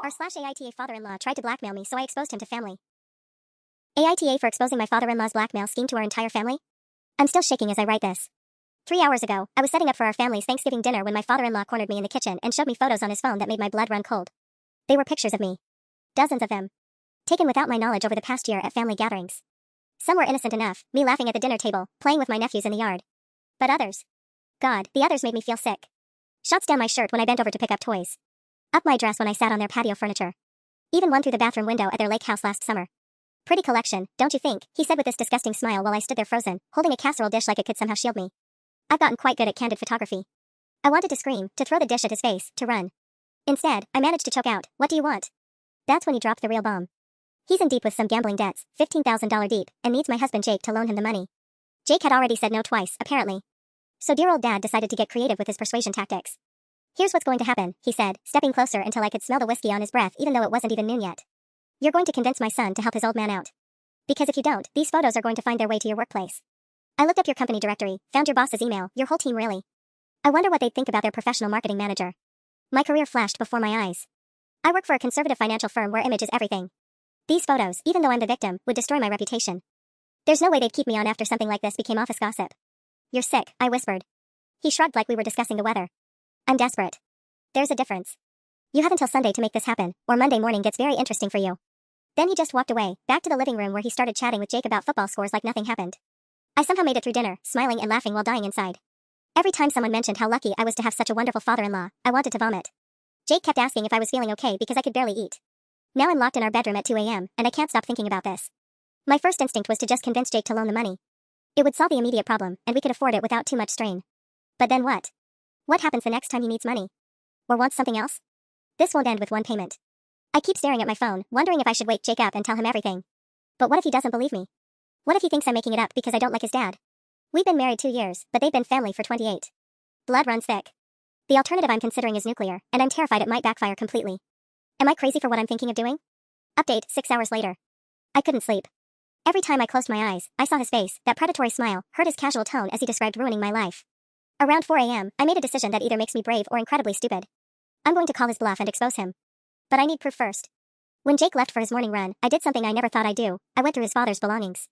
r/AITA father-in-law tried to blackmail me, so I exposed him to family. AITA for exposing my father-in-law's blackmail scheme to our entire family? I'm still shaking as I write this. 3 hours ago, I was setting up for our family's Thanksgiving dinner when my father-in-law cornered me in the kitchen and showed me photos on his phone that made my blood run cold. They were pictures of me. Dozens of them. Taken without my knowledge over the past year at family gatherings. Some were innocent enough, me laughing at the dinner table, playing with my nephews in the yard. But others. God, the others made me feel sick. Shots down my shirt when I bent over to pick up toys. Up my dress when I sat on their patio furniture. Even one through the bathroom window at their lake house last summer. Pretty collection, don't you think? He said with this disgusting smile while I stood there frozen, holding a casserole dish like it could somehow shield me. I've gotten quite good at candid photography. I wanted to scream, to throw the dish at his face, to run. Instead, I managed to choke out, "What do you want?" That's when he dropped the real bomb. He's in deep with some gambling debts, $15,000 deep, and needs my husband Jake to loan him the money. Jake had already said no twice, apparently. So dear old dad decided to get creative with his persuasion tactics. "Here's what's going to happen," he said, stepping closer until I could smell the whiskey on his breath even though it wasn't even noon yet. "You're going to convince my son to help his old man out. Because if you don't, these photos are going to find their way to your workplace. I looked up your company directory, found your boss's email, your whole team really. I wonder what they'd think about their professional marketing manager." My career flashed before my eyes. I work for a conservative financial firm where image is everything. These photos, even though I'm the victim, would destroy my reputation. There's no way they'd keep me on after something like this became office gossip. "You're sick," I whispered. He shrugged like we were discussing the weather. "I'm desperate. There's a difference. You have until Sunday to make this happen, or Monday morning gets very interesting for you." Then he just walked away, back to the living room where he started chatting with Jake about football scores like nothing happened. I somehow made it through dinner, smiling and laughing while dying inside. Every time someone mentioned how lucky I was to have such a wonderful father-in-law, I wanted to vomit. Jake kept asking if I was feeling okay because I could barely eat. Now I'm locked in our bedroom at 2 a.m., and I can't stop thinking about this. My first instinct was to just convince Jake to loan the money. It would solve the immediate problem, and we could afford it without too much strain. But then what? What happens the next time he needs money? Or wants something else? This won't end with one payment. I keep staring at my phone, wondering if I should wake Jake up and tell him everything. But what if he doesn't believe me? What if he thinks I'm making it up because I don't like his dad? We've been married 2 years, but they've been family for 28. Blood runs thick. The alternative I'm considering is nuclear, and I'm terrified it might backfire completely. Am I crazy for what I'm thinking of doing? Update, 6 hours later. I couldn't sleep. Every time I closed my eyes, I saw his face, that predatory smile, heard his casual tone as he described ruining my life. Around 4 a.m., I made a decision that either makes me brave or incredibly stupid. I'm going to call his bluff and expose him. But I need proof first. When Jake left for his morning run, I did something I never thought I'd do. I went through his father's belongings.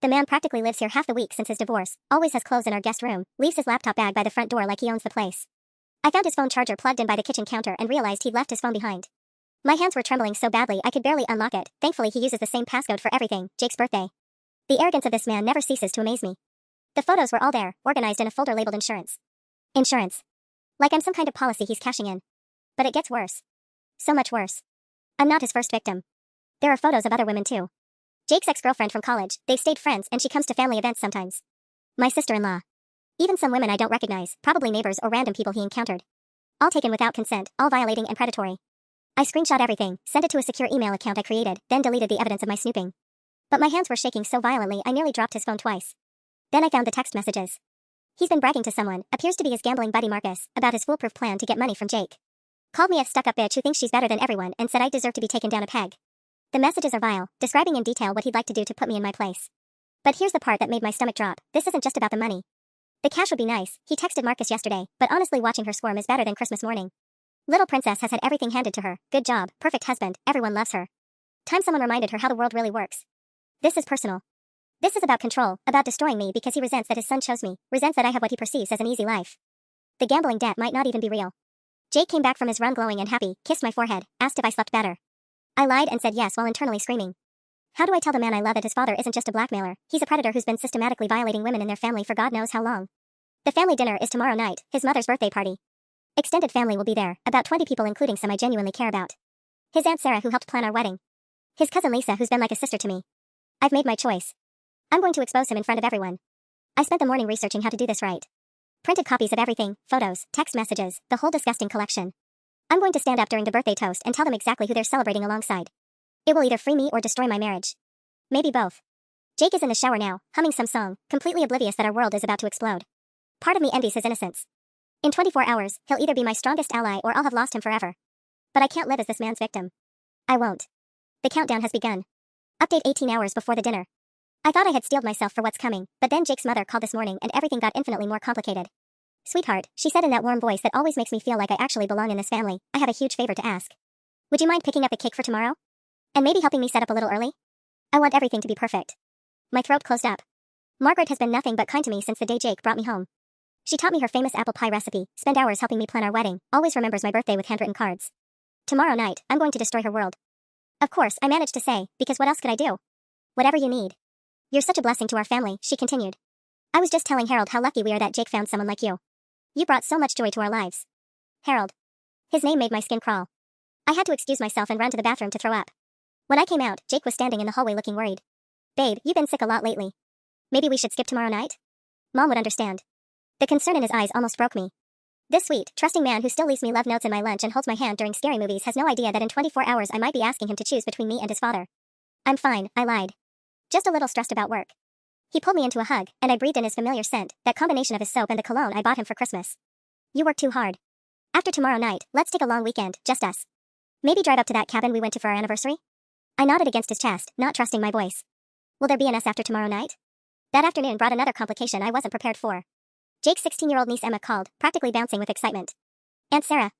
The man practically lives here half the week since his divorce, always has clothes in our guest room, leaves his laptop bag by the front door like he owns the place. I found his phone charger plugged in by the kitchen counter and realized he'd left his phone behind. My hands were trembling so badly I could barely unlock it. Thankfully he uses the same passcode for everything, Jake's birthday. The arrogance of this man never ceases to amaze me. The photos were all there, organized in a folder labeled insurance. Insurance. Like I'm some kind of policy he's cashing in. But it gets worse. So much worse. I'm not his first victim. There are photos of other women too. Jake's ex-girlfriend from college, they've stayed friends and she comes to family events sometimes. My sister-in-law. Even some women I don't recognize, probably neighbors or random people he encountered. All taken without consent, all violating and predatory. I screenshot everything, sent it to a secure email account I created, then deleted the evidence of my snooping. But my hands were shaking so violently I nearly dropped his phone twice. Then I found the text messages. He's been bragging to someone, appears to be his gambling buddy Marcus, about his foolproof plan to get money from Jake. Called me a stuck-up bitch who thinks she's better than everyone and said I deserve to be taken down a peg. The messages are vile, describing in detail what he'd like to do to put me in my place. But here's the part that made my stomach drop. This isn't just about the money. The cash would be nice, he texted Marcus yesterday, but honestly watching her squirm is better than Christmas morning. Little princess has had everything handed to her, good job, perfect husband, everyone loves her. Time someone reminded her how the world really works. This is personal. This is about control, about destroying me because he resents that his son chose me, resents that I have what he perceives as an easy life. The gambling debt might not even be real. Jake came back from his run glowing and happy, kissed my forehead, asked if I slept better. I lied and said yes while internally screaming. How do I tell the man I love that his father isn't just a blackmailer, he's a predator who's been systematically violating women in their family for God knows how long? The family dinner is tomorrow night, his mother's birthday party. Extended family will be there, about 20 people including some I genuinely care about. His Aunt Sarah who helped plan our wedding. His cousin Lisa who's been like a sister to me. I've made my choice. I'm going to expose him in front of everyone. I spent the morning researching how to do this right. Printed copies of everything, photos, text messages, the whole disgusting collection. I'm going to stand up during the birthday toast and tell them exactly who they're celebrating alongside. It will either free me or destroy my marriage. Maybe both. Jake is in the shower now, humming some song, completely oblivious that our world is about to explode. Part of me envies his innocence. In 24 hours, he'll either be my strongest ally or I'll have lost him forever. But I can't live as this man's victim. I won't. The countdown has begun. Update 18 hours before the dinner. I thought I had steeled myself for what's coming, but then Jake's mother called this morning and everything got infinitely more complicated. "Sweetheart," she said in that warm voice that always makes me feel like I actually belong in this family, "I have a huge favor to ask." Would you mind picking up the cake for tomorrow? And maybe helping me set up a little early? I want everything to be perfect. My throat closed up. Margaret has been nothing but kind to me since the day Jake brought me home. She taught me her famous apple pie recipe, spent hours helping me plan our wedding, always remembers my birthday with handwritten cards. Tomorrow night, I'm going to destroy her world. Of course, I managed to say, because what else could I do? Whatever you need. You're such a blessing to our family, she continued. I was just telling Harold how lucky we are that Jake found someone like you. You brought so much joy to our lives. Harold. His name made my skin crawl. I had to excuse myself and run to the bathroom to throw up. When I came out, Jake was standing in the hallway looking worried. Babe, you've been sick a lot lately. Maybe we should skip tomorrow night? Mom would understand. The concern in his eyes almost broke me. This sweet, trusting man who still leaves me love notes in my lunch and holds my hand during scary movies has no idea that in 24 hours I might be asking him to choose between me and his father. I'm fine, I lied. Just a little stressed about work. He pulled me into a hug, and I breathed in his familiar scent, that combination of his soap and the cologne I bought him for Christmas. You work too hard. After tomorrow night, let's take a long weekend, just us. Maybe drive up to that cabin we went to for our anniversary? I nodded against his chest, not trusting my voice. Will there be an us after tomorrow night? That afternoon brought another complication I wasn't prepared for. Jake's 16-year-old niece Emma called, practically bouncing with excitement. Aunt Sarah.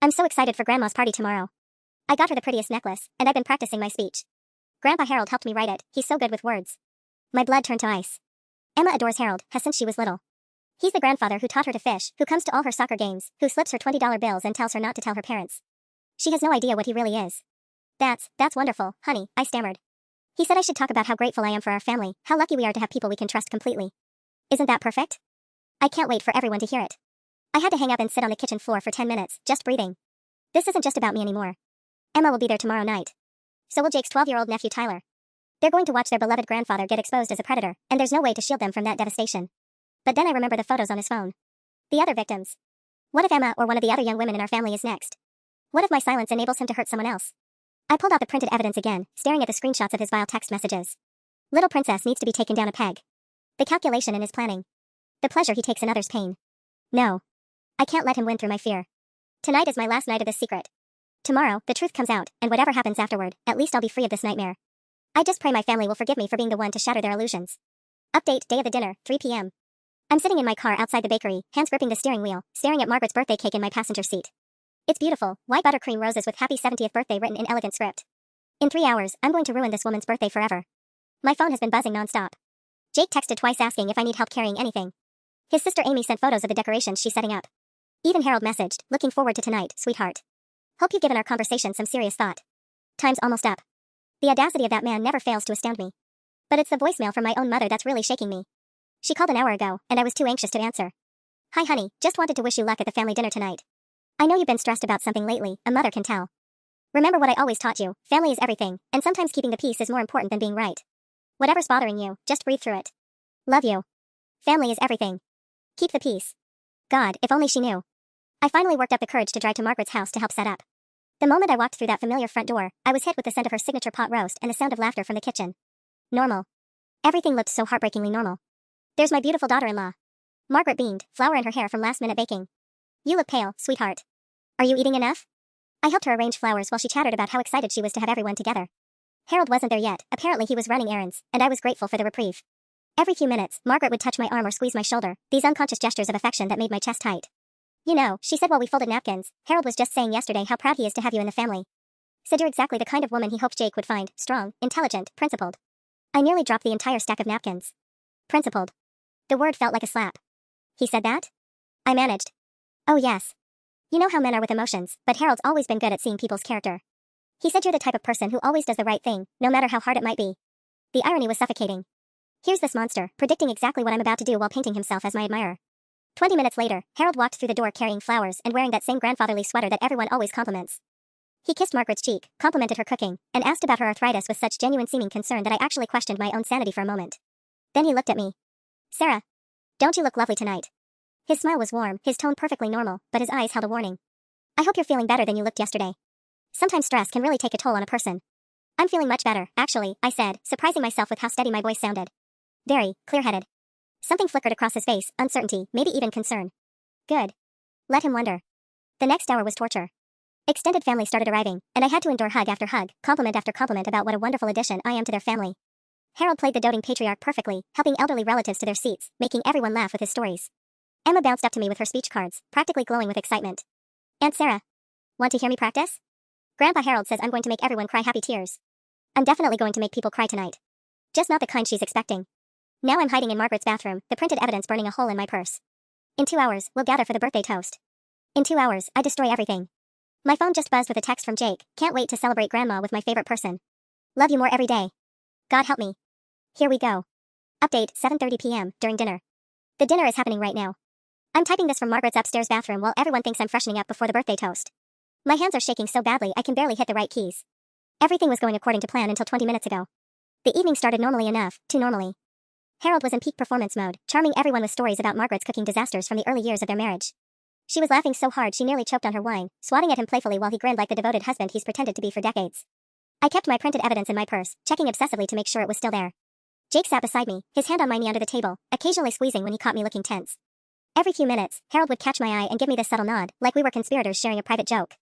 I'm so excited for Grandma's party tomorrow. I got her the prettiest necklace, and I've been practicing my speech. Grandpa Harold helped me write it, he's so good with words. My blood turned to ice. Emma adores Harold, has since she was little. He's the grandfather who taught her to fish, who comes to all her soccer games, who slips her $20 bills and tells her not to tell her parents. She has no idea what he really is. That's wonderful, honey, I stammered. He said I should talk about how grateful I am for our family, how lucky we are to have people we can trust completely. Isn't that perfect? I can't wait for everyone to hear it. I had to hang up and sit on the kitchen floor for 10 minutes, just breathing. This isn't just about me anymore. Emma will be there tomorrow night. So will Jake's 12-year-old nephew Tyler. They're going to watch their beloved grandfather get exposed as a predator, and there's no way to shield them from that devastation. But then I remember the photos on his phone. The other victims. What if Emma or one of the other young women in our family is next? What if my silence enables him to hurt someone else? I pulled out the printed evidence again, staring at the screenshots of his vile text messages. Little princess needs to be taken down a peg. The calculation in his planning. The pleasure he takes in others' pain. No. I can't let him win through my fear. Tonight is my last night of this secret. Tomorrow, the truth comes out, and whatever happens afterward, at least I'll be free of this nightmare. I just pray my family will forgive me for being the one to shatter their illusions. Update, day of the dinner, 3 p.m. I'm sitting in my car outside the bakery, hands gripping the steering wheel, staring at Margaret's birthday cake in my passenger seat. It's beautiful, white buttercream roses with happy 70th birthday written in elegant script. In 3 hours, I'm going to ruin this woman's birthday forever. My phone has been buzzing nonstop. Jake texted twice asking if I need help carrying anything. His sister Amy sent photos of the decorations she's setting up. Even Harold messaged, looking forward to tonight, sweetheart. Hope you've given our conversation some serious thought. Time's almost up. The audacity of that man never fails to astound me. But it's the voicemail from my own mother that's really shaking me. She called an hour ago, and I was too anxious to answer. Hi honey, just wanted to wish you luck at the family dinner tonight. I know you've been stressed about something lately, a mother can tell. Remember what I always taught you, family is everything, and sometimes keeping the peace is more important than being right. Whatever's bothering you, just breathe through it. Love you. Family is everything. Keep the peace. God, if only she knew. I finally worked up the courage to drive to Margaret's house to help set up. The moment I walked through that familiar front door, I was hit with the scent of her signature pot roast and the sound of laughter from the kitchen. Normal. Everything looked so heartbreakingly normal. There's my beautiful daughter-in-law. Margaret beamed, flour in her hair from last-minute baking. You look pale, sweetheart. Are you eating enough? I helped her arrange flowers while she chattered about how excited she was to have everyone together. Harold wasn't there yet, apparently he was running errands, and I was grateful for the reprieve. Every few minutes, Margaret would touch my arm or squeeze my shoulder, these unconscious gestures of affection that made my chest tight. You know, she said while we folded napkins, Harold was just saying yesterday how proud he is to have you in the family. Said you're exactly the kind of woman he hoped Jake would find, strong, intelligent, principled. I nearly dropped the entire stack of napkins. Principled. The word felt like a slap. He said that? I managed. Oh yes. You know how men are with emotions, but Harold's always been good at seeing people's character. He said you're the type of person who always does the right thing, no matter how hard it might be. The irony was suffocating. Here's this monster, predicting exactly what I'm about to do while painting himself as my admirer. 20 minutes later, Harold walked through the door carrying flowers and wearing that same grandfatherly sweater that everyone always compliments. He kissed Margaret's cheek, complimented her cooking, and asked about her arthritis with such genuine seeming concern that I actually questioned my own sanity for a moment. Then he looked at me. Sarah. Don't you look lovely tonight? His smile was warm, his tone perfectly normal, but his eyes held a warning. I hope you're feeling better than you looked yesterday. Sometimes stress can really take a toll on a person. I'm feeling much better, actually, I said, surprising myself with how steady my voice sounded. Very clear-headed. Something flickered across his face, uncertainty, maybe even concern. Good. Let him wonder. The next hour was torture. Extended family started arriving, and I had to endure hug after hug, compliment after compliment about what a wonderful addition I am to their family. Harold played the doting patriarch perfectly, helping elderly relatives to their seats, making everyone laugh with his stories. Emma bounced up to me with her speech cards, practically glowing with excitement. Aunt Sarah. Want to hear me practice? Grandpa Harold says I'm going to make everyone cry happy tears. I'm definitely going to make people cry tonight. Just not the kind she's expecting. Now I'm hiding in Margaret's bathroom, the printed evidence burning a hole in my purse. In 2 hours, we'll gather for the birthday toast. In 2 hours, I destroy everything. My phone just buzzed with a text from Jake. Can't wait to celebrate Grandma with my favorite person. Love you more every day. God help me. Here we go. Update, 7:30 p.m., during dinner. The dinner is happening right now. I'm typing this from Margaret's upstairs bathroom while everyone thinks I'm freshening up before the birthday toast. My hands are shaking so badly I can barely hit the right keys. Everything was going according to plan until 20 minutes ago. The evening started normally enough, too normally. Harold was in peak performance mode, charming everyone with stories about Margaret's cooking disasters from the early years of their marriage. She was laughing so hard she nearly choked on her wine, swatting at him playfully while he grinned like the devoted husband he's pretended to be for decades. I kept my printed evidence in my purse, checking obsessively to make sure it was still there. Jake sat beside me, his hand on my knee under the table, occasionally squeezing when he caught me looking tense. Every few minutes, Harold would catch my eye and give me this subtle nod, like we were conspirators sharing a private joke.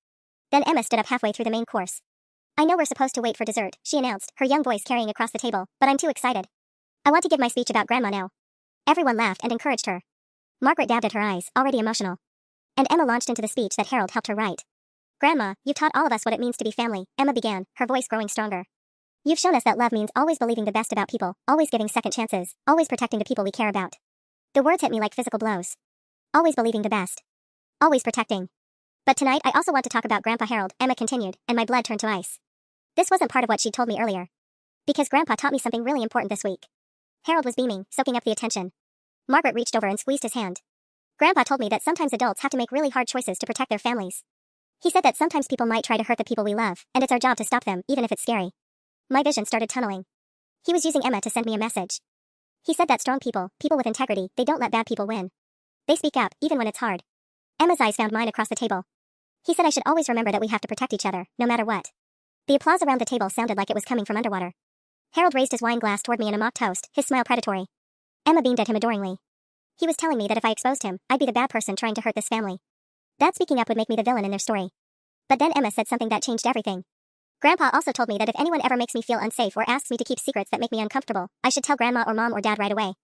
Then Emma stood up halfway through the main course. I know we're supposed to wait for dessert, she announced, her young voice carrying across the table, but I'm too excited. I want to give my speech about Grandma now. Everyone laughed and encouraged her. Margaret dabbed at her eyes, already emotional. And Emma launched into the speech that Harold helped her write. Grandma, you've taught all of us what it means to be family, Emma began, her voice growing stronger. You've shown us that love means always believing the best about people, always giving second chances, always protecting the people we care about. The words hit me like physical blows. Always believing the best. Always protecting. But tonight I also want to talk about Grandpa Harold, Emma continued, and my blood turned to ice. This wasn't part of what she'd told me earlier. Because Grandpa taught me something really important this week. Harold was beaming, soaking up the attention. Margaret reached over and squeezed his hand. Grandpa told me that sometimes adults have to make really hard choices to protect their families. He said that sometimes people might try to hurt the people we love, and it's our job to stop them, even if it's scary. My vision started tunneling. He was using Emma to send me a message. He said that strong people, people with integrity, they don't let bad people win. They speak up, even when it's hard. Emma's eyes found mine across the table. He said I should always remember that we have to protect each other, no matter what. The applause around the table sounded like it was coming from underwater. Harold raised his wine glass toward me in a mock toast, his smile predatory. Emma beamed at him adoringly. He was telling me that if I exposed him, I'd be the bad person trying to hurt this family. That speaking up would make me the villain in their story. But then Emma said something that changed everything. Grandpa also told me that if anyone ever makes me feel unsafe or asks me to keep secrets that make me uncomfortable, I should tell Grandma or Mom or Dad right away.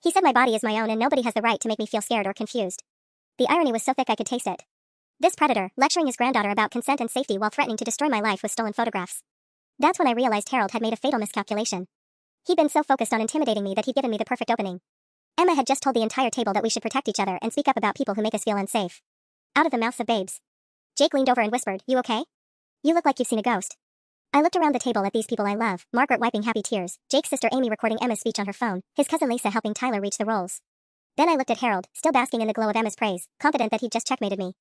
He said my body is my own and nobody has the right to make me feel scared or confused. The irony was so thick I could taste it. This predator, lecturing his granddaughter about consent and safety while threatening to destroy my life with stolen photographs. That's when I realized Harold had made a fatal miscalculation. He'd been so focused on intimidating me that he'd given me the perfect opening. Emma had just told the entire table that we should protect each other and speak up about people who make us feel unsafe. Out of the mouths of babes. Jake leaned over and whispered, "You okay? You look like you've seen a ghost." I looked around the table at these people I love, Margaret wiping happy tears, Jake's sister Amy recording Emma's speech on her phone, his cousin Lisa helping Tyler reach the rolls. Then I looked at Harold, still basking in the glow of Emma's praise, confident that he'd just checkmated me.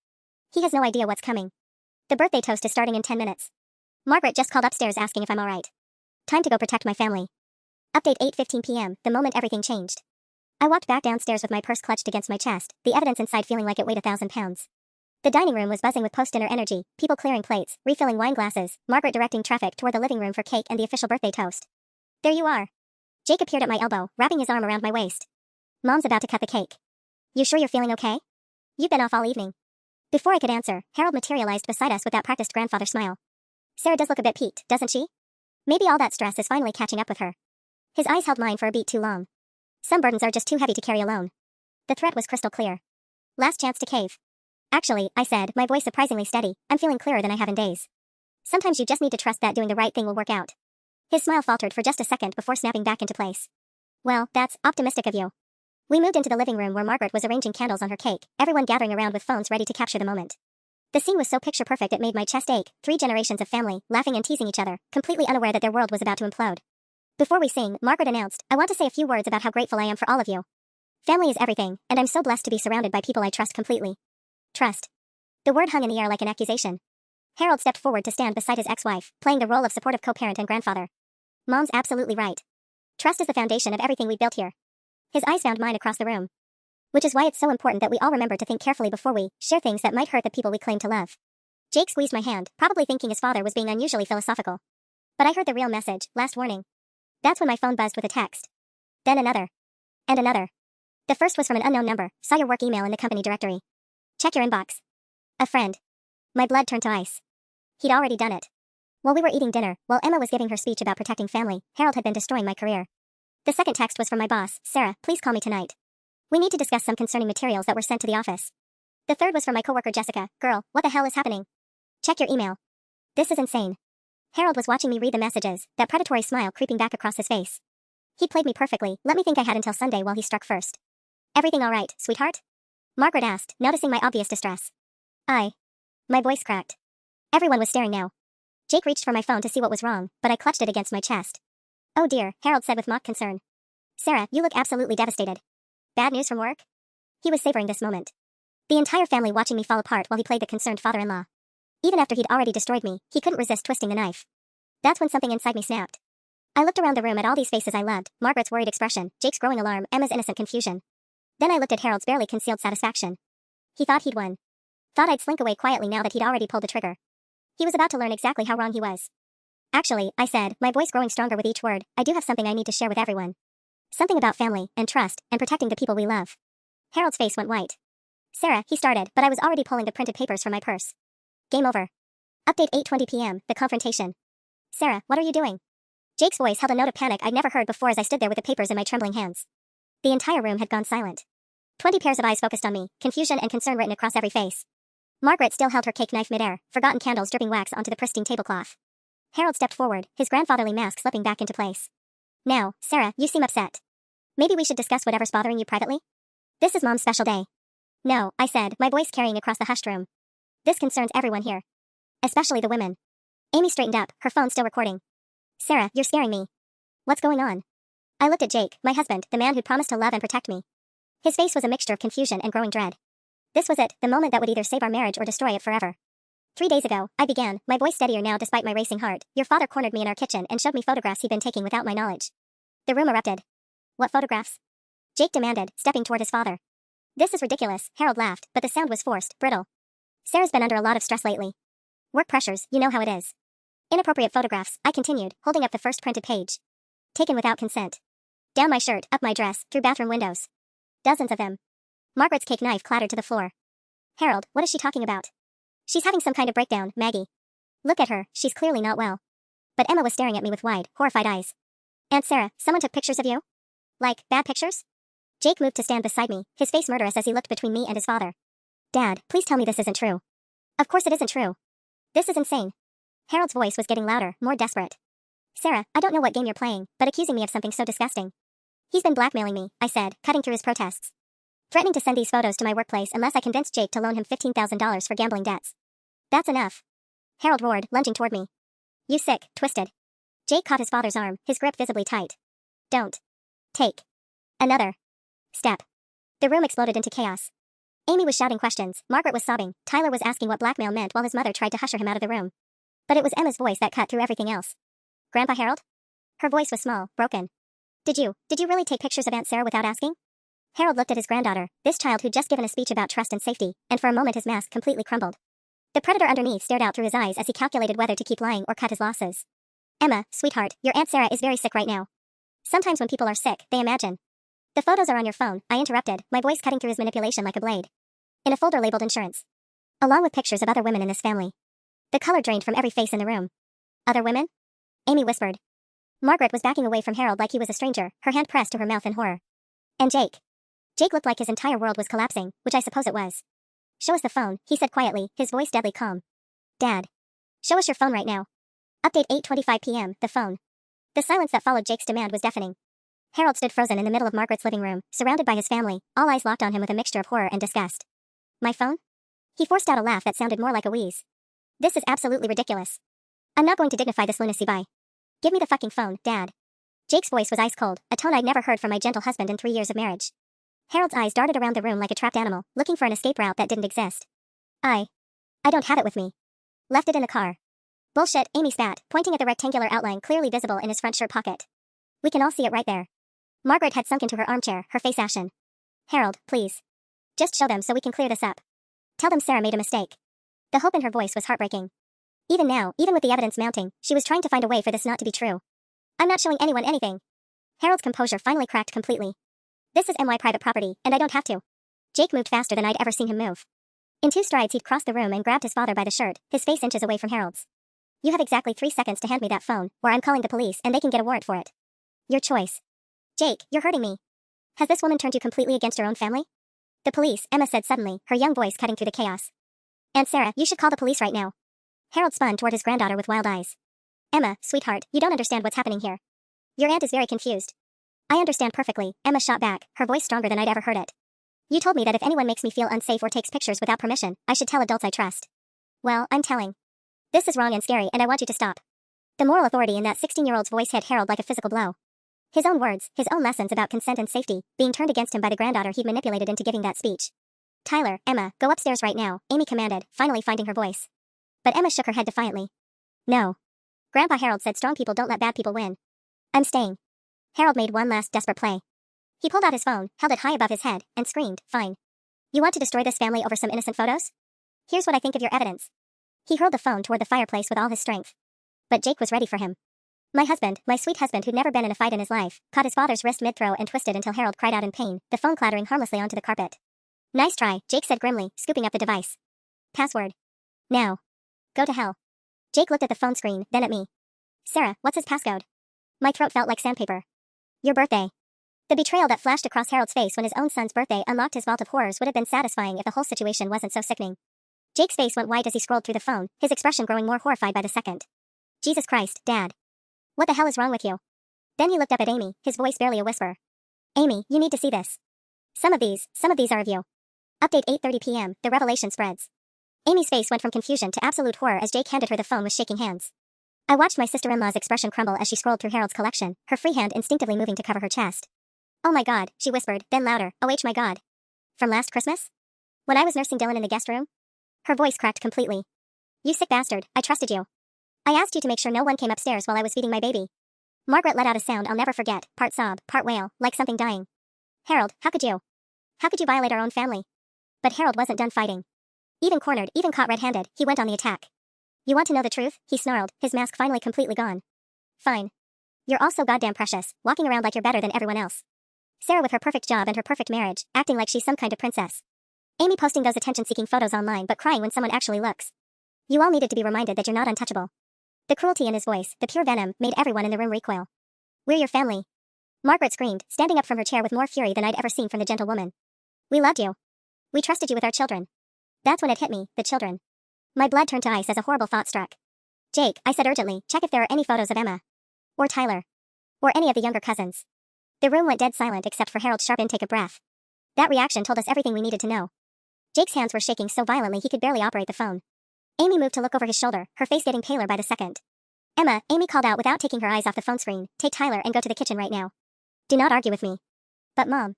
He has no idea what's coming. The birthday toast is starting in 10 minutes. Margaret just called upstairs asking if I'm alright. Time to go protect my family. Update 8:15 p.m., the moment everything changed. I walked back downstairs with my purse clutched against my chest, the evidence inside feeling like it weighed 1,000 pounds. The dining room was buzzing with post-dinner energy, people clearing plates, refilling wine glasses, Margaret directing traffic toward the living room for cake and the official birthday toast. There you are. Jake appeared at my elbow, wrapping his arm around my waist. Mom's about to cut the cake. You sure you're feeling okay? You've been off all evening. Before I could answer, Harold materialized beside us with that practiced grandfather smile. Sarah does look a bit peaked, doesn't she? Maybe all that stress is finally catching up with her. His eyes held mine for a beat too long. Some burdens are just too heavy to carry alone. The threat was crystal clear. Last chance to cave. Actually, I said, my voice surprisingly steady, I'm feeling clearer than I have in days. Sometimes you just need to trust that doing the right thing will work out. His smile faltered for just a second before snapping back into place. Well, that's optimistic of you. We moved into the living room where Margaret was arranging candles on her cake, everyone gathering around with phones ready to capture the moment. The scene was so picture perfect it made my chest ache, 3 generations of family, laughing and teasing each other, completely unaware that their world was about to implode. Before we sing, Margaret announced, I want to say a few words about how grateful I am for all of you. Family is everything, and I'm so blessed to be surrounded by people I trust completely. Trust. The word hung in the air like an accusation. Harold stepped forward to stand beside his ex-wife, playing the role of supportive co-parent and grandfather. Mom's absolutely right. Trust is the foundation of everything we built here. His eyes found mine across the room. Which is why it's so important that we all remember to think carefully before we share things that might hurt the people we claim to love. Jake squeezed my hand, probably thinking his father was being unusually philosophical. But I heard the real message, last warning. That's when my phone buzzed with a text. Then another. And another. The first was from an unknown number, saw your work email in the company directory. Check your inbox. A friend. My blood turned to ice. He'd already done it. While we were eating dinner, while Emma was giving her speech about protecting family, Harold had been destroying my career. The second text was from my boss, Sarah, please call me tonight. We need to discuss some concerning materials that were sent to the office. The third was from my coworker Jessica, girl, what the hell is happening? Check your email. This is insane. Harold was watching me read the messages, that predatory smile creeping back across his face. He'd played me perfectly, let me think I had until Sunday while he struck first. Everything all right, sweetheart? Margaret asked, noticing my obvious distress. My voice cracked. Everyone was staring now. Jake reached for my phone to see what was wrong, but I clutched it against my chest. Oh dear, Harold said with mock concern. Sarah, you look absolutely devastated. Bad news from work? He was savoring this moment. The entire family watching me fall apart while he played the concerned father-in-law. Even after he'd already destroyed me, he couldn't resist twisting the knife. That's when something inside me snapped. I looked around the room at all these faces I loved, Margaret's worried expression, Jake's growing alarm, Emma's innocent confusion. Then I looked at Harold's barely concealed satisfaction. He thought he'd won. Thought I'd slink away quietly now that he'd already pulled the trigger. He was about to learn exactly how wrong he was. Actually, I said, my voice growing stronger with each word, I do have something I need to share with everyone. Something about family, and trust, and protecting the people we love. Harold's face went white. Sarah, he started, but I was already pulling the printed papers from my purse. Game over. Update 8:20 p.m., the confrontation. Sarah, what are you doing? Jake's voice held a note of panic I'd never heard before as I stood there with the papers in my trembling hands. The entire room had gone silent. 20 pairs of eyes focused on me, confusion and concern written across every face. Margaret still held her cake knife midair, forgotten candles dripping wax onto the pristine tablecloth. Harold stepped forward, his grandfatherly mask slipping back into place. Now, Sarah, you seem upset. Maybe we should discuss whatever's bothering you privately? This is Mom's special day. No, I said, my voice carrying across the hushed room. This concerns everyone here. Especially the women. Amy straightened up, her phone still recording. Sarah, you're scaring me. What's going on? I looked at Jake, my husband, the man who'd promised to love and protect me. His face was a mixture of confusion and growing dread. This was it, the moment that would either save our marriage or destroy it forever. 3 days ago, I began, my voice steadier now despite my racing heart. Your father cornered me in our kitchen and showed me photographs he'd been taking without my knowledge. The room erupted. What photographs? Jake demanded, stepping toward his father. This is ridiculous, Harold laughed, but the sound was forced, brittle. Sarah's been under a lot of stress lately. Work pressures, you know how it is. Inappropriate photographs, I continued, holding up the first printed page. Taken without consent. Down my shirt, up my dress, through bathroom windows. Dozens of them. Margaret's cake knife clattered to the floor. Harold, what is she talking about? She's having some kind of breakdown, Maggie. Look at her, she's clearly not well. But Emma was staring at me with wide, horrified eyes. Aunt Sarah, someone took pictures of you? Like, bad pictures? Jake moved to stand beside me, his face murderous as he looked between me and his father. Dad, please tell me this isn't true. Of course it isn't true. This is insane. Harold's voice was getting louder, more desperate. Sarah, I don't know what game you're playing, but accusing me of something so disgusting. He's been blackmailing me, I said, cutting through his protests. Threatening to send these photos to my workplace unless I convinced Jake to loan him $15,000 for gambling debts. That's enough. Harold roared, lunging toward me. You sick, twisted. Jake caught his father's arm, his grip visibly tight. Don't. Take. Another. Step. The room exploded into chaos. Amy was shouting questions, Margaret was sobbing, Tyler was asking what blackmail meant while his mother tried to usher him out of the room. But it was Emma's voice that cut through everything else. Grandpa Harold? Her voice was small, broken. Did you really take pictures of Aunt Sarah without asking? Harold looked at his granddaughter, this child who'd just given a speech about trust and safety, and for a moment his mask completely crumbled. The predator underneath stared out through his eyes as he calculated whether to keep lying or cut his losses. Emma, sweetheart, your Aunt Sarah is very sick right now. Sometimes when people are sick, they imagine. The photos are on your phone, I interrupted, my voice cutting through his manipulation like a blade. In a folder labeled insurance. Along with pictures of other women in this family. The color drained from every face in the room. Other women? Amy whispered. Margaret was backing away from Harold like he was a stranger, her hand pressed to her mouth in horror. And Jake. Jake looked like his entire world was collapsing, which I suppose it was. Show us the phone, he said quietly, his voice deadly calm. Dad. Show us your phone right now. Update 8:25 p.m., the phone. The silence that followed Jake's demand was deafening. Harold stood frozen in the middle of Margaret's living room, surrounded by his family, all eyes locked on him with a mixture of horror and disgust. My phone? He forced out a laugh that sounded more like a wheeze. This is absolutely ridiculous. I'm not going to dignify this lunacy by. Give me the fucking phone, Dad. Jake's voice was ice cold, a tone I'd never heard from my gentle husband in 3 years of marriage. Harold's eyes darted around the room like a trapped animal, looking for an escape route that didn't exist. I don't have it with me. Left it in the car. Bullshit, Amy spat, pointing at the rectangular outline clearly visible in his front shirt pocket. We can all see it right there. Margaret had sunk into her armchair, her face ashen. Harold, please. Just show them so we can clear this up. Tell them Sarah made a mistake. The hope in her voice was heartbreaking. Even now, even with the evidence mounting, she was trying to find a way for this not to be true. I'm not showing anyone anything. Harold's composure finally cracked completely. This is MY private property, and I don't have to. Jake moved faster than I'd ever seen him move. In 2 strides he'd crossed the room and grabbed his father by the shirt, his face inches away from Harold's. You have exactly 3 seconds to hand me that phone, or I'm calling the police and they can get a warrant for it. Your choice. Jake, you're hurting me. Has this woman turned you completely against your own family? The police, Emma said suddenly, her young voice cutting through the chaos. Aunt Sarah, you should call the police right now. Harold spun toward his granddaughter with wild eyes. Emma, sweetheart, you don't understand what's happening here. Your aunt is very confused. I understand perfectly, Emma shot back, her voice stronger than I'd ever heard it. You told me that if anyone makes me feel unsafe or takes pictures without permission, I should tell adults I trust. Well, I'm telling. This is wrong and scary, and I want you to stop. The moral authority in that 16-year-old's voice hit Harold like a physical blow. His own words, his own lessons about consent and safety, being turned against him by the granddaughter he'd manipulated into giving that speech. Tyler, Emma, go upstairs right now, Amy commanded, finally finding her voice. But Emma shook her head defiantly. No. Grandpa Harold said strong people don't let bad people win. I'm staying. Harold made one last desperate play. He pulled out his phone, held it high above his head, and screamed, fine. You want to destroy this family over some innocent photos? Here's what I think of your evidence. He hurled the phone toward the fireplace with all his strength. But Jake was ready for him. My husband, my sweet husband who'd never been in a fight in his life, caught his father's wrist mid-throw and twisted until Harold cried out in pain, the phone clattering harmlessly onto the carpet. Nice try, Jake said grimly, scooping up the device. Password. Now. Go to hell. Jake looked at the phone screen, then at me. Sarah, what's his passcode? My throat felt like sandpaper. Your birthday. The betrayal that flashed across Harold's face when his own son's birthday unlocked his vault of horrors would have been satisfying if the whole situation wasn't so sickening. Jake's face went white as he scrolled through the phone, his expression growing more horrified by the second. Jesus Christ, Dad. What the hell is wrong with you? Then he looked up at Amy, his voice barely a whisper. Amy, you need to see this. Some of these are of you. Update 8:30 p.m., the revelation spreads. Amy's face went from confusion to absolute horror as Jake handed her the phone with shaking hands. I watched my sister-in-law's expression crumble as she scrolled through Harold's collection, her free hand instinctively moving to cover her chest. Oh my God, she whispered, then louder, oh my God. From last Christmas? When I was nursing Dylan in the guest room? Her voice cracked completely. You sick bastard, I trusted you. I asked you to make sure no one came upstairs while I was feeding my baby. Margaret let out a sound I'll never forget, part sob, part wail, like something dying. Harold, how could you? How could you violate our own family? But Harold wasn't done fighting. Even cornered, even caught red-handed, he went on the attack. You want to know the truth? He snarled, his mask finally completely gone. Fine. You're all so goddamn precious, walking around like you're better than everyone else. Sarah with her perfect job and her perfect marriage, acting like she's some kind of princess. Amy posting those attention-seeking photos online but crying when someone actually looks. You all needed to be reminded that you're not untouchable. The cruelty in his voice, the pure venom, made everyone in the room recoil. We're your family. Margaret screamed, standing up from her chair with more fury than I'd ever seen from the gentle woman. We loved you. We trusted you with our children. That's when it hit me, the children. My blood turned to ice as a horrible thought struck. Jake, I said urgently, check if there are any photos of Emma. Or Tyler. Or any of the younger cousins. The room went dead silent except for Harold's sharp intake of breath. That reaction told us everything we needed to know. Jake's hands were shaking so violently he could barely operate the phone. Amy moved to look over his shoulder, her face getting paler by the second. Emma, Amy called out without taking her eyes off the phone screen, take Tyler and go to the kitchen right now. Do not argue with me. But Mom.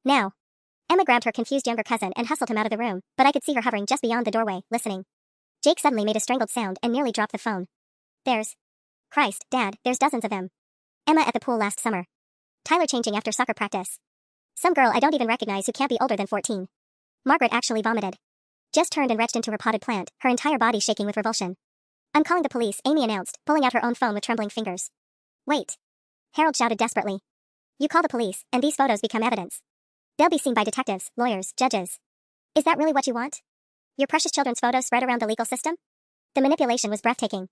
Now. Emma grabbed her confused younger cousin and hustled him out of the room, but I could see her hovering just beyond the doorway, listening. Jake suddenly made a strangled sound and nearly dropped the phone. Christ, Dad, there's dozens of them. Emma at the pool last summer. Tyler changing after soccer practice. Some girl I don't even recognize who can't be older than 14. Margaret actually vomited. Just turned and retched into her potted plant, her entire body shaking with revulsion. I'm calling the police, Amy announced, pulling out her own phone with trembling fingers. Wait. Harold shouted desperately. You call the police, and these photos become evidence. They'll be seen by detectives, lawyers, judges. Is that really what you want? Your precious children's photos spread around the legal system? The manipulation was breathtaking.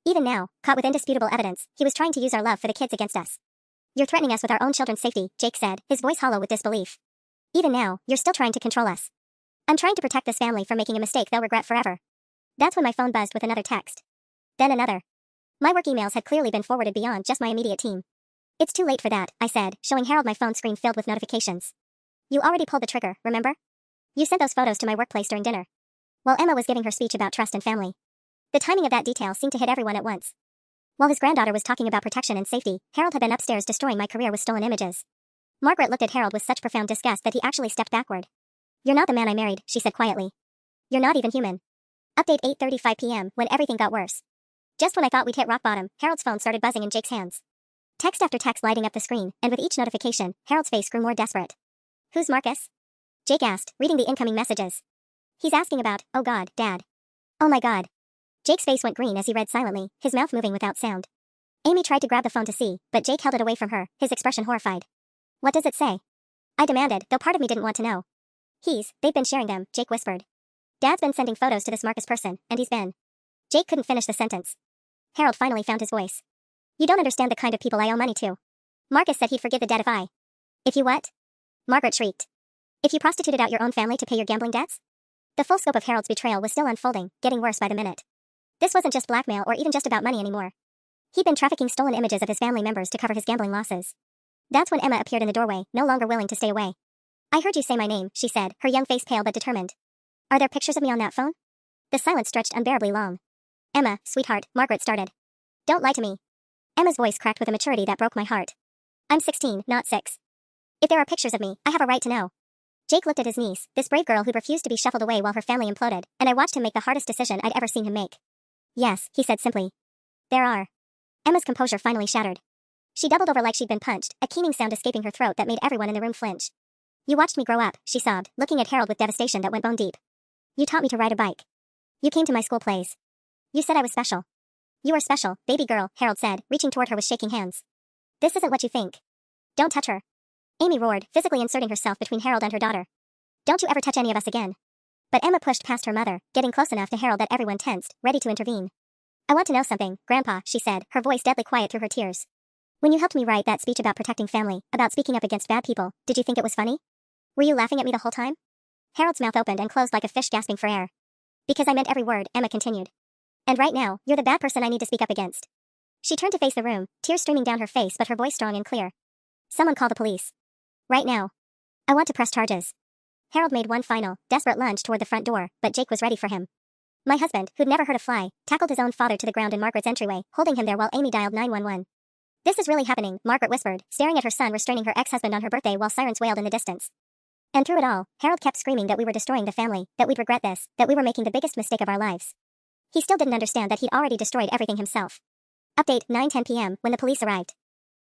Even now, caught with indisputable evidence, he was trying to use our love for the kids against us. You're threatening us with our own children's safety, Jake said, his voice hollow with disbelief. Even now, you're still trying to control us. I'm trying to protect this family from making a mistake they'll regret forever. That's when my phone buzzed with another text. Then another. My work emails had clearly been forwarded beyond just my immediate team. It's too late for that, I said, showing Harold my phone screen filled with notifications. You already pulled the trigger, remember? You sent those photos to my workplace during dinner. While Emma was giving her speech about trust and family. The timing of that detail seemed to hit everyone at once. While his granddaughter was talking about protection and safety, Harold had been upstairs destroying my career with stolen images. Margaret looked at Harold with such profound disgust that he actually stepped backward. You're not the man I married, she said quietly. You're not even human. Update 8:35 p.m. when everything got worse. Just when I thought we'd hit rock bottom, Harold's phone started buzzing in Jake's hands. Text after text lighting up the screen, and with each notification, Harold's face grew more desperate. Who's Marcus? Jake asked, reading the incoming messages. He's asking about, oh God, Dad. Oh my God. Jake's face went green as he read silently, his mouth moving without sound. Amy tried to grab the phone to see, but Jake held it away from her, his expression horrified. What does it say? I demanded, though part of me didn't want to know. They've been sharing them, Jake whispered. Dad's been sending photos to this Marcus person, and he's been. Jake couldn't finish the sentence. Harold finally found his voice. You don't understand the kind of people I owe money to. Marcus said he'd forgive the debt if I. If you what? Margaret shrieked. If you prostituted out your own family to pay your gambling debts? The full scope of Harold's betrayal was still unfolding, getting worse by the minute. This wasn't just blackmail or even just about money anymore. He'd been trafficking stolen images of his family members to cover his gambling losses. That's when Emma appeared in the doorway, no longer willing to stay away. I heard you say my name, she said, her young face pale but determined. Are there pictures of me on that phone? The silence stretched unbearably long. Emma, sweetheart, Margaret started. Don't lie to me. Emma's voice cracked with a maturity that broke my heart. I'm 16, not 6. If there are pictures of me, I have a right to know. Jake looked at his niece, this brave girl who'd refused to be shuffled away while her family imploded, and I watched him make the hardest decision I'd ever seen him make. Yes, he said simply. There are. Emma's composure finally shattered. She doubled over like she'd been punched, a keening sound escaping her throat that made everyone in the room flinch. You watched me grow up, she sobbed, looking at Harold with devastation that went bone deep. You taught me to ride a bike. You came to my school plays. You said I was special. You are special, baby girl, Harold said, reaching toward her with shaking hands. This isn't what you think. Don't touch her. Amy roared, physically inserting herself between Harold and her daughter. Don't you ever touch any of us again. But Emma pushed past her mother, getting close enough to Harold that everyone tensed, ready to intervene. I want to know something, Grandpa, she said, her voice deadly quiet through her tears. When you helped me write that speech about protecting family, about speaking up against bad people, did you think it was funny? Were you laughing at me the whole time? Harold's mouth opened and closed like a fish gasping for air. Because I meant every word, Emma continued. And right now, you're the bad person I need to speak up against. She turned to face the room, tears streaming down her face but her voice strong and clear. Someone call the police. Right now. I want to press charges. Harold made one final, desperate lunge toward the front door, but Jake was ready for him. My husband, who'd never hurt a fly, tackled his own father to the ground in Margaret's entryway, holding him there while Amy dialed 911. This is really happening, Margaret whispered, staring at her son restraining her ex-husband on her birthday while sirens wailed in the distance. And through it all, Harold kept screaming that we were destroying the family, that we'd regret this, that we were making the biggest mistake of our lives. He still didn't understand that he'd already destroyed everything himself. Update, 9:10 p.m., when the police arrived.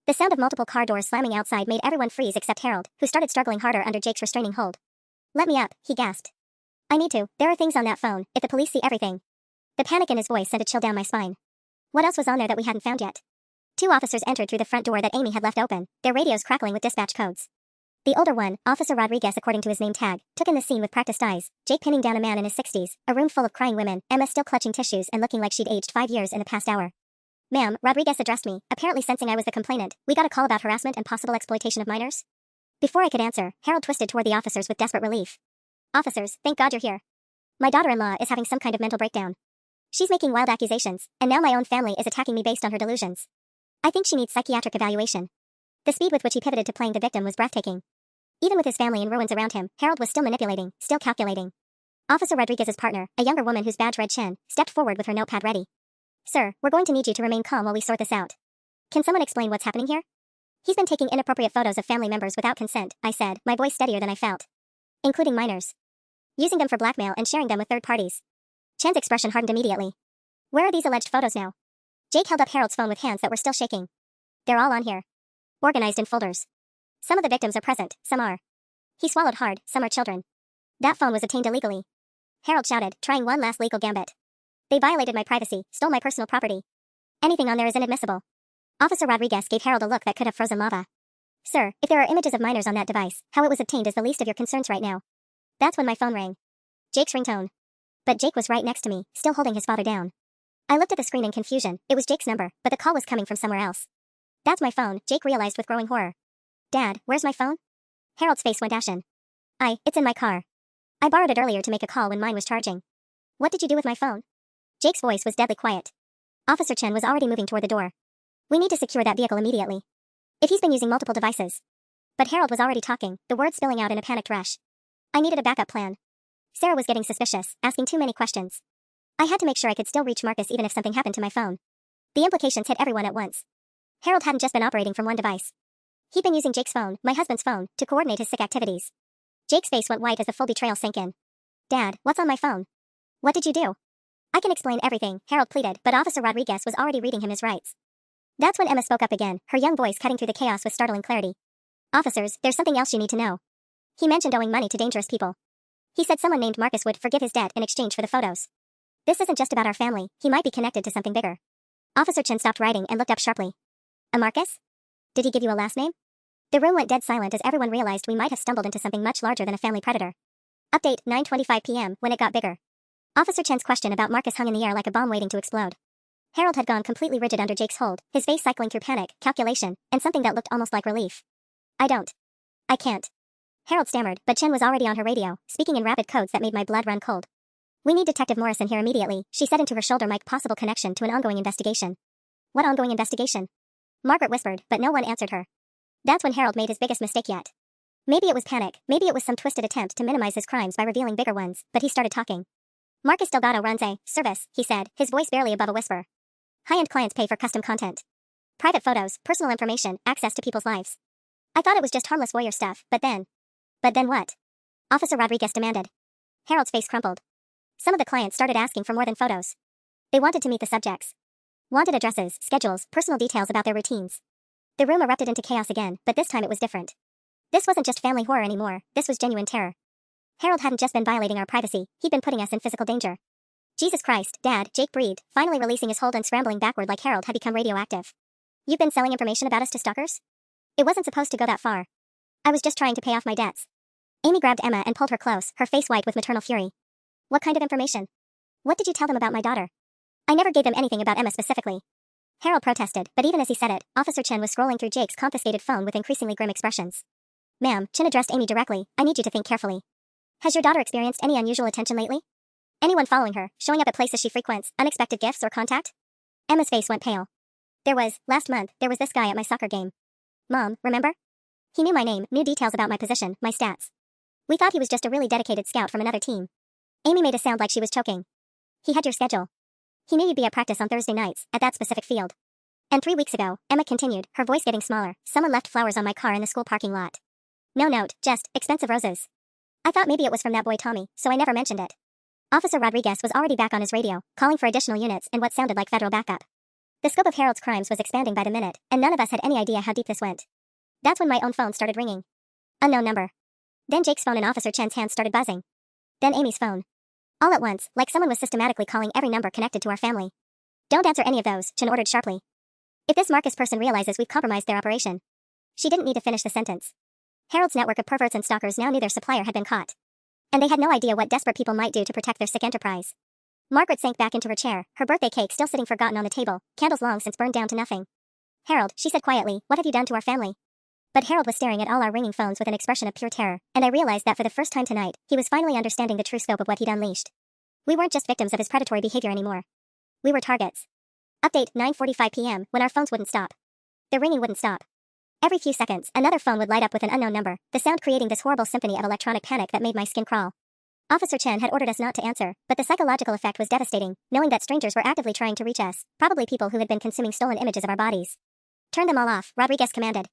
The sound of multiple car doors slamming outside made everyone freeze except Harold, who started struggling harder under Jake's restraining hold. Let me up, he gasped. I need to, there are things on that phone, if the police see everything. The panic in his voice sent a chill down my spine. What else was on there that we hadn't found yet? 2 officers entered through the front door that Amy had left open, their radios crackling with dispatch codes. The older one, Officer Rodriguez according to his name tag, took in the scene with practiced eyes, Jake pinning down a man in his 60s, a room full of crying women, Emma still clutching tissues and looking like she'd aged 5 years in the past hour. Ma'am, Rodriguez addressed me, apparently sensing I was the complainant. We got a call about harassment and possible exploitation of minors. Before I could answer, Harold twisted toward the officers with desperate relief. Officers, thank God you're here. My daughter-in-law is having some kind of mental breakdown. She's making wild accusations, and now my own family is attacking me based on her delusions. I think she needs psychiatric evaluation. The speed with which he pivoted to playing the victim was breathtaking. Even with his family in ruins around him, Harold was still manipulating, still calculating. Officer Rodriguez's partner, a younger woman whose badge read Chin, stepped forward with her notepad ready. Sir, we're going to need you to remain calm while we sort this out. Can someone explain what's happening here? He's been taking inappropriate photos of family members without consent, I said, my voice steadier than I felt. Including minors. Using them for blackmail and sharing them with third parties. Chen's expression hardened immediately. Where are these alleged photos now? Jake held up Harold's phone with hands that were still shaking. They're all on here. Organized in folders. Some of the victims are present, some are. He swallowed hard, some are children. That phone was obtained illegally. Harold shouted, trying one last legal gambit. They violated my privacy, stole my personal property. Anything on there is inadmissible. Officer Rodriguez gave Harold a look that could have frozen lava. Sir, if there are images of minors on that device, how it was obtained is the least of your concerns right now. That's when my phone rang. Jake's ringtone. But Jake was right next to me, still holding his father down. I looked at the screen in confusion. It was Jake's number, but the call was coming from somewhere else. That's my phone, Jake realized with growing horror. Dad, where's my phone? Harold's face went ashen. It's in my car. I borrowed it earlier to make a call when mine was charging. What did you do with my phone? Jake's voice was deadly quiet. Officer Chen was already moving toward the door. We need to secure that vehicle immediately. If he's been using multiple devices. But Harold was already talking, the words spilling out in a panicked rush. I needed a backup plan. Sarah was getting suspicious, asking too many questions. I had to make sure I could still reach Marcus even if something happened to my phone. The implications hit everyone at once. Harold hadn't just been operating from one device. He'd been using Jake's phone, my husband's phone, to coordinate his sick activities. Jake's face went white as the full betrayal sank in. Dad, what's on my phone? What did you do? I can explain everything, Harold pleaded, but Officer Rodriguez was already reading him his rights. That's when Emma spoke up again, her young voice cutting through the chaos with startling clarity. Officers, there's something else you need to know. He mentioned owing money to dangerous people. He said someone named Marcus would forgive his debt in exchange for the photos. This isn't just about our family, he might be connected to something bigger. Officer Chen stopped writing and looked up sharply. A Marcus? Did he give you a last name? The room went dead silent as everyone realized we might have stumbled into something much larger than a family predator. Update, 9:25 p.m., when it got bigger. Officer Chen's question about Marcus hung in the air like a bomb waiting to explode. Harold had gone completely rigid under Jake's hold, his face cycling through panic, calculation, and something that looked almost like relief. I can't. Harold stammered, but Chen was already on her radio, speaking in rapid codes that made my blood run cold. We need Detective Morrison here immediately, she said into her shoulder mic, possible connection to an ongoing investigation. What ongoing investigation? Margaret whispered, but no one answered her. That's when Harold made his biggest mistake yet. Maybe it was panic, maybe it was some twisted attempt to minimize his crimes by revealing bigger ones, but he started talking. Marcus Delgado runs a service, he said, his voice barely above a whisper. High-end clients pay for custom content. Private photos, personal information, access to people's lives. I thought it was just harmless voyeur stuff, but then what? Officer Rodriguez demanded. Harold's face crumpled. Some of the clients started asking for more than photos. They wanted to meet the subjects. Wanted addresses, schedules, personal details about their routines. The room erupted into chaos again, but this time it was different. This wasn't just family horror anymore, this was genuine terror. Harold hadn't just been violating our privacy, he'd been putting us in physical danger. Jesus Christ, Dad, Jake breathed, finally releasing his hold and scrambling backward like Harold had become radioactive. You've been selling information about us to stalkers? It wasn't supposed to go that far. I was just trying to pay off my debts. Amy grabbed Emma and pulled her close, her face white with maternal fury. What kind of information? What did you tell them about my daughter? I never gave them anything about Emma specifically. Harold protested, but even as he said it, Officer Chen was scrolling through Jake's confiscated phone with increasingly grim expressions. Ma'am, Chen addressed Amy directly, I need you to think carefully. Has your daughter experienced any unusual attention lately? Anyone following her, showing up at places she frequents, unexpected gifts or contact? Emma's face went pale. Last month, there was this guy at my soccer game. Mom, remember? He knew my name, knew details about my position, my stats. We thought he was just a really dedicated scout from another team. Amy made a sound like she was choking. He had your schedule. He knew you'd be at practice on Thursday nights, at that specific field. And 3 weeks ago, Emma continued, her voice getting smaller, someone left flowers on my car in the school parking lot. No note, just, expensive roses. I thought maybe it was from that boy Tommy, so I never mentioned it. Officer Rodriguez was already back on his radio, calling for additional units and what sounded like federal backup. The scope of Harold's crimes was expanding by the minute, and none of us had any idea how deep this went. That's when my own phone started ringing. Unknown number. Then Jake's phone and Officer Chen's hands started buzzing. Then Amy's phone. All at once, like someone was systematically calling every number connected to our family. Don't answer any of those, Chen ordered sharply. If this Marcus person realizes we've compromised their operation. She didn't need to finish the sentence. Harold's network of perverts and stalkers now knew their supplier had been caught. And they had no idea what desperate people might do to protect their sick enterprise. Margaret sank back into her chair, her birthday cake still sitting forgotten on the table, candles long since burned down to nothing. Harold, she said quietly, what have you done to our family? But Harold was staring at all our ringing phones with an expression of pure terror, and I realized that for the first time tonight, he was finally understanding the true scope of what he'd unleashed. We weren't just victims of his predatory behavior anymore. We were targets. Update, 9:45 p.m., when our phones wouldn't stop. The ringing wouldn't stop. Every few seconds, another phone would light up with an unknown number, the sound creating this horrible symphony of electronic panic that made my skin crawl. Officer Chen had ordered us not to answer, but the psychological effect was devastating, knowing that strangers were actively trying to reach us, probably people who had been consuming stolen images of our bodies. Turn them all off, Rodriguez commanded.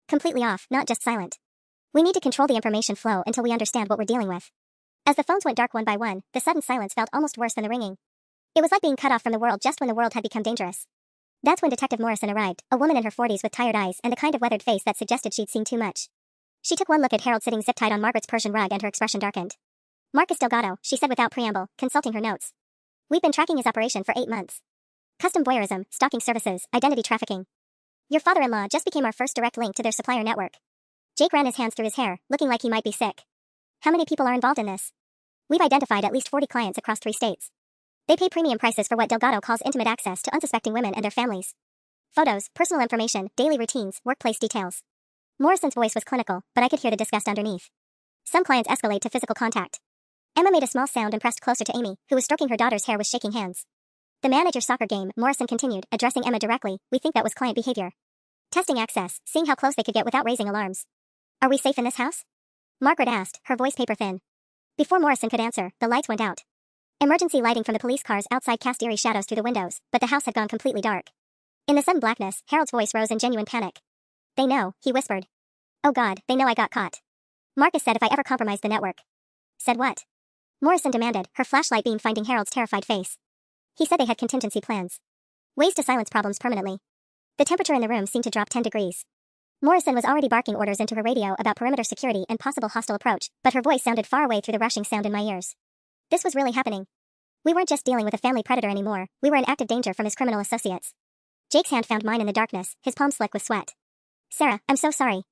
Completely off, not just silent. We need to control the information flow until we understand what we're dealing with. As the phones went dark one by one, the sudden silence felt almost worse than the ringing. It was like being cut off from the world just when the world had become dangerous. That's when Detective Morrison arrived, a woman in her 40s with tired eyes and the kind of weathered face that suggested she'd seen too much. She took one look at Harold sitting zip-tied on Margaret's Persian rug and her expression darkened. Marcus Delgado, she said without preamble, consulting her notes. We've been tracking his operation for 8 months. Custom voyeurism, stalking services, identity trafficking. Your father-in-law just became our first direct link to their supplier network. Jake ran his hands through his hair, looking like he might be sick. How many people are involved in this? We've identified at least 40 clients across 3 states. They pay premium prices for what Delgado calls intimate access to unsuspecting women and their families. Photos, personal information, daily routines, workplace details. Morrison's voice was clinical, but I could hear the disgust underneath. Some clients escalate to physical contact. Emma made a small sound and pressed closer to Amy, who was stroking her daughter's hair with shaking hands. The man at your soccer game, Morrison continued, addressing Emma directly, we think that was client behavior. Testing access, seeing how close they could get without raising alarms. Are we safe in this house? Margaret asked, her voice paper thin. Before Morrison could answer, the lights went out. Emergency lighting from the police cars outside cast eerie shadows through the windows, but the house had gone completely dark. In the sudden blackness, Harold's voice rose in genuine panic. They know, he whispered. Oh God, they know I got caught. Marcus said if I ever compromised the network. Said what? Morrison demanded, her flashlight beam finding Harold's terrified face. He said they had contingency plans. Ways to silence problems permanently. The temperature in the room seemed to drop 10 degrees. Morrison was already barking orders into her radio about perimeter security and possible hostile approach, but her voice sounded far away through the rushing sound in my ears. This was really happening. We weren't just dealing with a family predator anymore, we were in active danger from his criminal associates. Jake's hand found mine in the darkness, his palm slick with sweat. Sarah, I'm so sorry.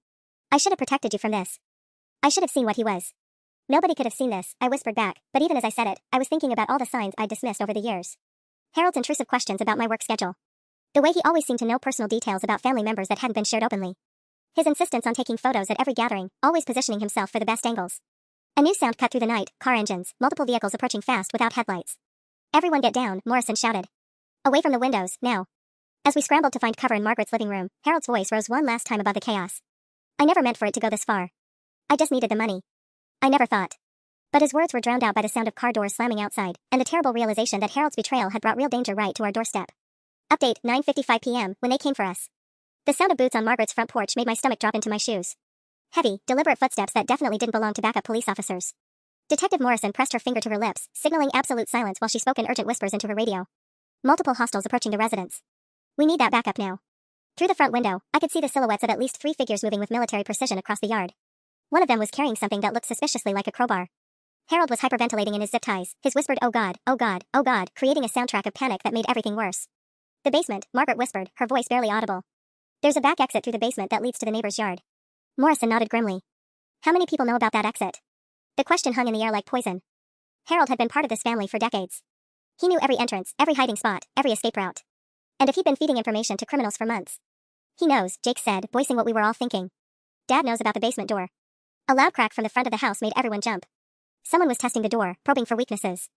I should have protected you from this. I should have seen what he was. Nobody could have seen this, I whispered back, but even as I said it, I was thinking about all the signs I'd dismissed over the years. Harold's intrusive questions about my work schedule. The way he always seemed to know personal details about family members that hadn't been shared openly. His insistence on taking photos at every gathering, always positioning himself for the best angles. A new sound cut through the night, car engines, multiple vehicles approaching fast without headlights. Everyone get down, Morrison shouted. Away from the windows, now. As we scrambled to find cover in Margaret's living room, Harold's voice rose one last time above the chaos. I never meant for it to go this far. I just needed the money. I never thought. But his words were drowned out by the sound of car doors slamming outside, and the terrible realization that Harold's betrayal had brought real danger right to our doorstep. Update, 9:55 p.m., when they came for us. The sound of boots on Margaret's front porch made my stomach drop into my shoes. Heavy, deliberate footsteps that definitely didn't belong to backup police officers. Detective Morrison pressed her finger to her lips, signaling absolute silence while she spoke in urgent whispers into her radio. Multiple hostiles approaching the residence. We need that backup now. Through the front window, I could see the silhouettes of at least 3 figures moving with military precision across the yard. One of them was carrying something that looked suspiciously like a crowbar. Harold was hyperventilating in his zip ties, his whispered "Oh God, oh God, oh God," creating a soundtrack of panic that made everything worse. The basement, Margaret whispered, her voice barely audible. There's a back exit through the basement that leads to the neighbor's yard. Morrison nodded grimly. How many people know about that exit? The question hung in the air like poison. Harold had been part of this family for decades. He knew every entrance, every hiding spot, every escape route. And if he'd been feeding information to criminals for months. He knows, Jake said, voicing what we were all thinking. Dad knows about the basement door. A loud crack from the front of the house made everyone jump. Someone was testing the door, probing for weaknesses.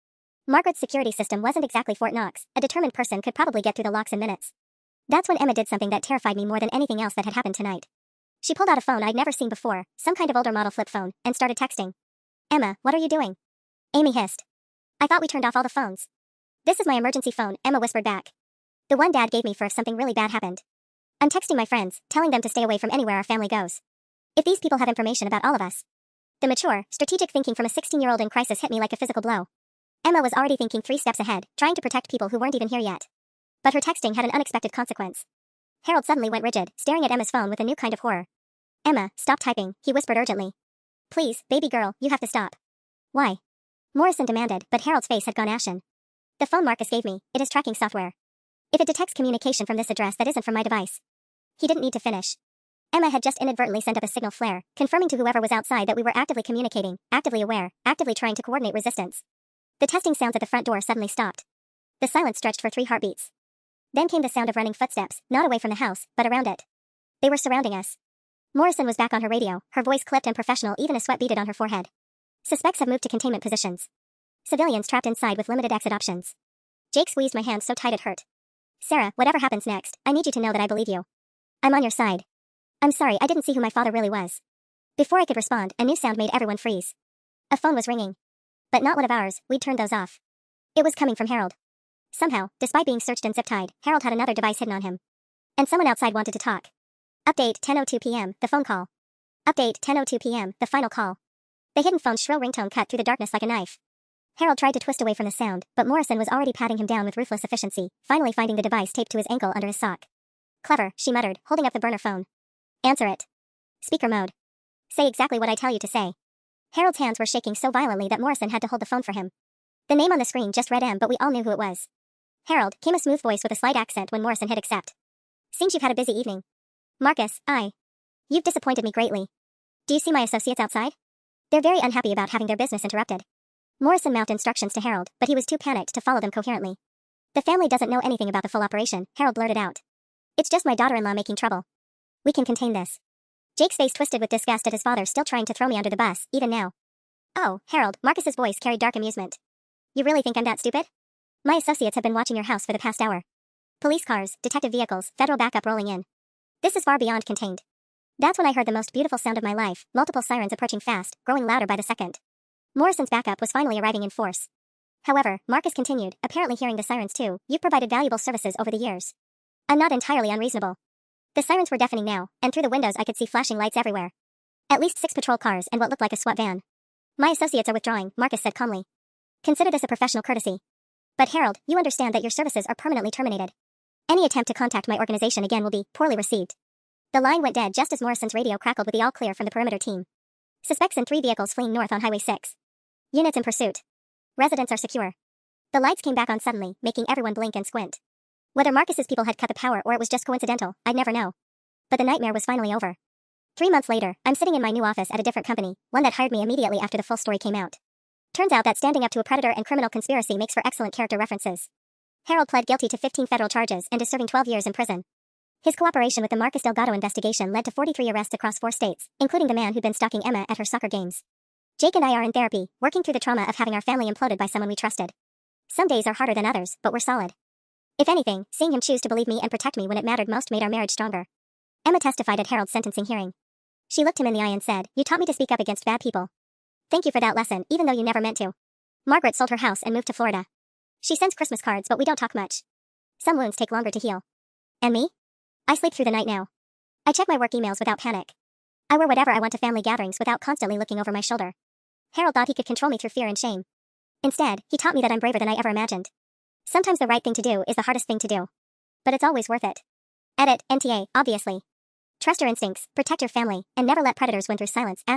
Margaret's security system wasn't exactly Fort Knox. A determined person could probably get through the locks in minutes. That's when Emma did something that terrified me more than anything else that had happened tonight. She pulled out a phone I'd never seen before, some kind of older model flip phone, and started texting. Emma, what are you doing? Amy hissed. I thought we turned off all the phones. This is my emergency phone, Emma whispered back. The one Dad gave me for if something really bad happened. I'm texting my friends, telling them to stay away from anywhere our family goes. If these people have information about all of us. The mature, strategic thinking from a 16-year-old in crisis hit me like a physical blow. Emma was already thinking 3 steps ahead, trying to protect people who weren't even here yet. But her texting had an unexpected consequence. Harold suddenly went rigid, staring at Emma's phone with a new kind of horror. Emma, stop typing, he whispered urgently. Please, baby girl, you have to stop. Why? Morrison demanded, but Harold's face had gone ashen. The phone Marcus gave me, it is tracking software. If it detects communication from this address that isn't from my device. He didn't need to finish. Emma had just inadvertently sent up a signal flare, confirming to whoever was outside that we were actively communicating, actively aware, actively trying to coordinate resistance. The testing sounds at the front door suddenly stopped. The silence stretched for 3 heartbeats. Then came the sound of running footsteps, not away from the house, but around it. They were surrounding us. Morrison was back on her radio, her voice clipped and professional, even a sweat beaded on her forehead. Suspects have moved to containment positions. Civilians trapped inside with limited exit options. Jake squeezed my hand so tight it hurt. Sarah, whatever happens next, I need you to know that I believe you. I'm on your side. I'm sorry, I didn't see who my father really was. Before I could respond, a new sound made everyone freeze. A phone was ringing. But not one of ours, we'd turned those off. It was coming from Harold. Somehow, despite being searched and zip-tied, Harold had another device hidden on him. And someone outside wanted to talk. Update, 10:02 p.m., the phone call. Update, 10:02 p.m., the final call. The hidden phone's shrill ringtone cut through the darkness like a knife. Harold tried to twist away from the sound, but Morrison was already patting him down with ruthless efficiency, finally finding the device taped to his ankle under his sock. Clever, she muttered, holding up the burner phone. Answer it. Speaker mode. Say exactly what I tell you to say. Harold's hands were shaking so violently that Morrison had to hold the phone for him. The name on the screen just read M, but we all knew who it was. Harold, came a smooth voice with a slight accent when Morrison hit accept. Seems you've had a busy evening. Marcus, You've disappointed me greatly. Do you see my associates outside? They're very unhappy about having their business interrupted. Morrison mouthed instructions to Harold, but he was too panicked to follow them coherently. The family doesn't know anything about the full operation, Harold blurted out. It's just my daughter-in-law making trouble. We can contain this. Jake's face twisted with disgust at his father still trying to throw me under the bus, even now. Oh, Harold, Marcus's voice carried dark amusement. You really think I'm that stupid? My associates have been watching your house for the past hour. Police cars, detective vehicles, federal backup rolling in. This is far beyond contained. That's when I heard the most beautiful sound of my life, multiple sirens approaching fast, growing louder by the second. Morrison's backup was finally arriving in force. However, Marcus continued, apparently hearing the sirens too. You've provided valuable services over the years. I'm not entirely unreasonable. The sirens were deafening now, and through the windows I could see flashing lights everywhere. At least 6 patrol cars and what looked like a SWAT van. My associates are withdrawing, Marcus said calmly. Consider this a professional courtesy. But Harold, you understand that your services are permanently terminated. Any attempt to contact my organization again will be poorly received. The line went dead just as Morrison's radio crackled with the all clear from the perimeter team. Suspects in 3 vehicles fleeing north on Highway 6. Units in pursuit. Residents are secure. The lights came back on suddenly, making everyone blink and squint. Whether Marcus's people had cut the power or it was just coincidental, I'd never know. But the nightmare was finally over. 3 months later, I'm sitting in my new office at a different company, one that hired me immediately after the full story came out. Turns out that standing up to a predator and criminal conspiracy makes for excellent character references. Harold pled guilty to 15 federal charges and is serving 12 years in prison. His cooperation with the Marcus Delgado investigation led to 43 arrests across 4 states, including the man who'd been stalking Emma at her soccer games. Jake and I are in therapy, working through the trauma of having our family imploded by someone we trusted. Some days are harder than others, but we're solid. If anything, seeing him choose to believe me and protect me when it mattered most made our marriage stronger. Emma testified at Harold's sentencing hearing. She looked him in the eye and said, "You taught me to speak up against bad people. Thank you for that lesson, even though you never meant to." Margaret sold her house and moved to Florida. She sends Christmas cards, but we don't talk much. Some wounds take longer to heal. And me? I sleep through the night now. I check my work emails without panic. I wear whatever I want to family gatherings without constantly looking over my shoulder. Harold thought he could control me through fear and shame. Instead, he taught me that I'm braver than I ever imagined. Sometimes the right thing to do is the hardest thing to do. But it's always worth it. Edit, NTA, obviously. Trust your instincts, protect your family, and never let predators win through silence, ***.